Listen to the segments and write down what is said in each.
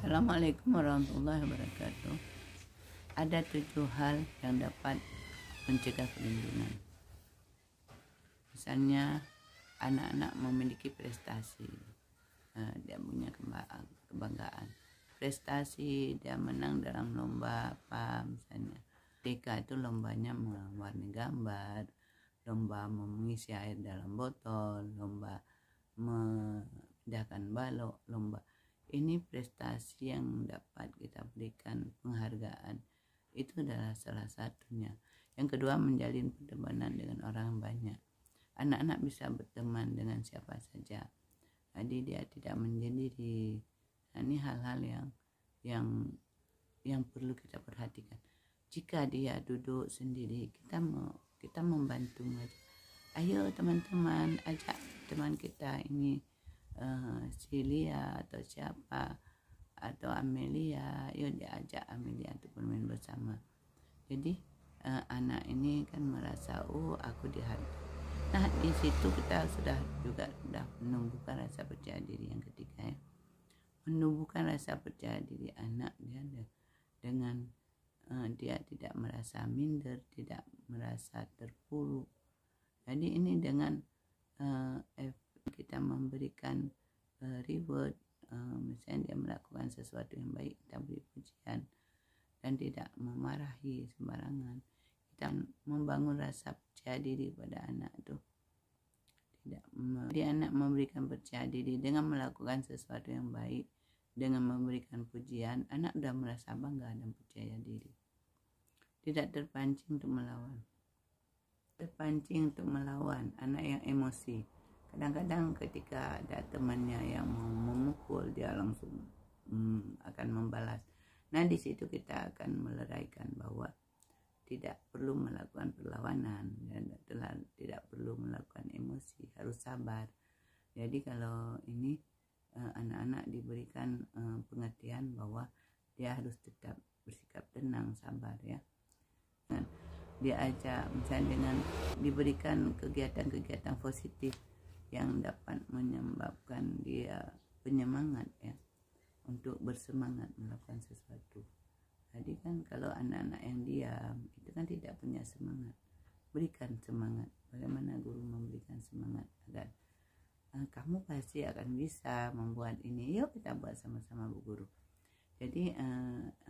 Assalamualaikum warahmatullahi wabarakatuh. Ada 7 hal yang dapat mencegah perundungan. Misalnya, anak-anak memiliki prestasi, dia punya kebanggaan. Prestasi, dia menang dalam lomba apa misalnya. TK itu lombanya mewarnai gambar, lomba mengisi air dalam botol, lomba memindahkan balok, lomba. Ini prestasi yang dapat kita berikan penghargaan. Itu adalah salah satunya. Yang kedua, menjalin pertemanan dengan orang banyak. Anak-anak bisa berteman dengan siapa saja. Jadi dia tidak menyendiri. Nah, ini hal-hal yang perlu kita perhatikan. Jika dia duduk sendiri, kita membantu aja. Ayo teman-teman, ajak teman kita ini si Lia atau siapa atau Amelia, yuk diajak Amelia untuk bermain bersama. Jadi anak ini kan merasa aku dihargai. Nah, di situ kita sudah menumbuhkan rasa percaya diri. Yang ketiga ya, menumbuhkan rasa percaya diri anak dia dengan dia tidak merasa minder, tidak merasa terpuruk. Jadi ini dengan kita memberikan reward, misalnya dia melakukan sesuatu yang baik, kita beri pujian dan tidak memarahi sembarangan. Kita membangun rasa percaya diri pada anak itu. Jadi anak memberikan percaya diri dengan melakukan sesuatu yang baik, dengan memberikan pujian, anak sudah merasa bangga dan percaya diri. Tidak terpancing untuk melawan. Terpancing untuk melawan, anak yang emosi. Kadang-kadang ketika ada temannya yang mau memukul, dia langsung akan membalas. Nah, di situ kita akan meleraikan bahwa tidak perlu melakukan perlawanan dan tidak perlu melakukan emosi, harus sabar. Jadi kalau ini anak-anak diberikan pengertian bahwa dia harus tetap bersikap tenang, sabar ya. Diajak misalnya dengan diberikan kegiatan-kegiatan positif yang dapat menyebabkan dia penyemangat ya, untuk bersemangat melakukan sesuatu. Jadi kan kalau anak-anak yang diam itu kan tidak punya semangat. Berikan semangat. Bagaimana guru memberikan semangat agar kamu pasti akan bisa membuat ini. Yuk kita buat sama-sama Bu Guru. Jadi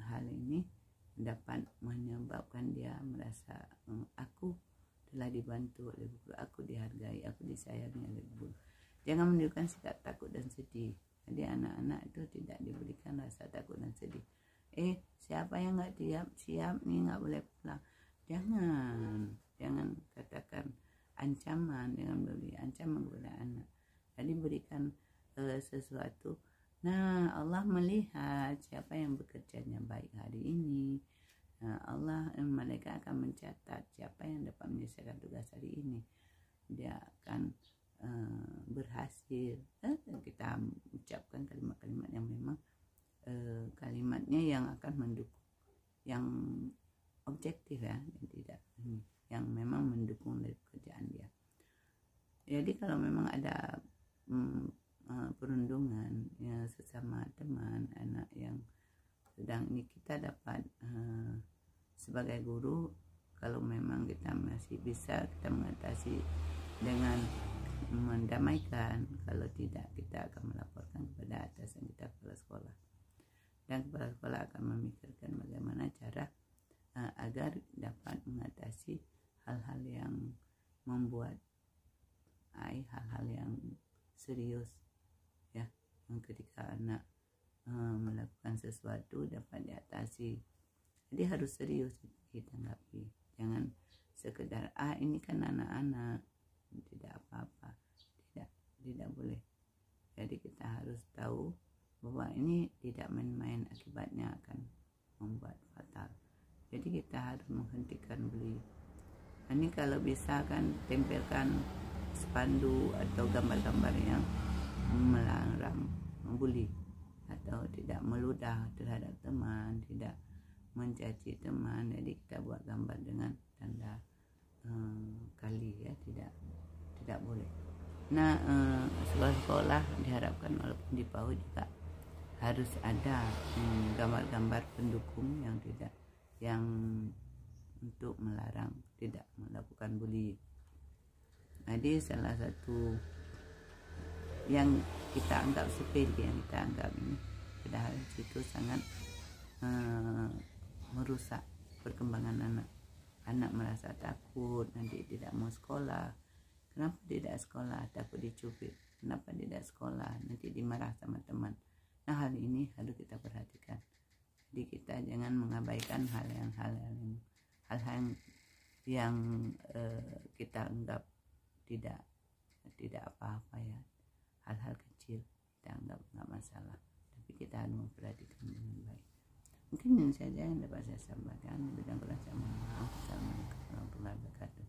hal ini dapat menyebabkan dia merasa aku telah dibantu oleh guru, aku dihargai, aku disayangi oleh guru. Jangan menunjukkan sikap takut dan sedih. Jadi anak-anak itu tidak diberikan rasa takut dan sedih. Siapa yang nggak siap nih nggak boleh pulang. Jangan katakan ancaman, dengan beri ancaman kepada anak. Jadi berikan sesuatu. Nah, Allah melihat siapa yang bekerjanya baik hari ini. Allah, malaikat akan mencatat siapa yang dapat menyelesaikan tugas hari ini. Dia akan berhasil. Kita ucapkan kalimat-kalimat yang memang kalimatnya yang akan mendukung, yang objektif ya, yang tidak yang memang mendukung dari pekerjaan dia. Jadi kalau memang ada perundungan ya, sesama teman anak yang sedang ini, kita dapat sebagai guru, kalau memang kita masih bisa, kita mengatasi dengan mendamaikan. Kalau tidak, kita akan melaporkan kepada atasan kita, kepala sekolah, dan kepala sekolah akan memikirkan bagaimana cara agar dapat mengatasi hal-hal yang membuat hal-hal yang serius ya, yang ketika anak melakukan sesuatu dapat diatasi. Jadi harus serius ditanggapi, jangan sekedar ini kan anak-anak, tidak apa-apa, tidak boleh. Jadi kita harus tahu bahwa ini tidak main-main, akibatnya akan membuat fatal. Jadi kita harus menghentikan bully. Ini kalau bisa kan tempelkan spanduk atau gambar-gambar yang melarang membuli atau tidak meludah terhadap teman, tidak mencaci teman. Jadi kita buat gambar dengan tanda kali ya, tidak boleh. Nah, sekolah diharapkan walaupun di PAUD juga harus ada gambar-gambar pendukung yang untuk melarang tidak melakukan bullying. Jadi salah satu yang kita anggap sepele, yang kita anggap ini, padahal itu sangat merusak perkembangan anak. Anak merasa takut, nanti tidak mau sekolah. Kenapa tidak sekolah? Takut dicubit. Kenapa tidak sekolah? Nanti dimarah sama teman. Nah, hal ini harus kita perhatikan. Jadi kita jangan mengabaikan hal-hal yang kita anggap tidak apa-apa ya. Hal-hal kecil kita anggap nggak masalah, tapi kita harus memperhatikan dengan baik. Mungkin ini saja yang dapat saya sampaikan. Assalamualaikum warahmatullahi wabarakatuh.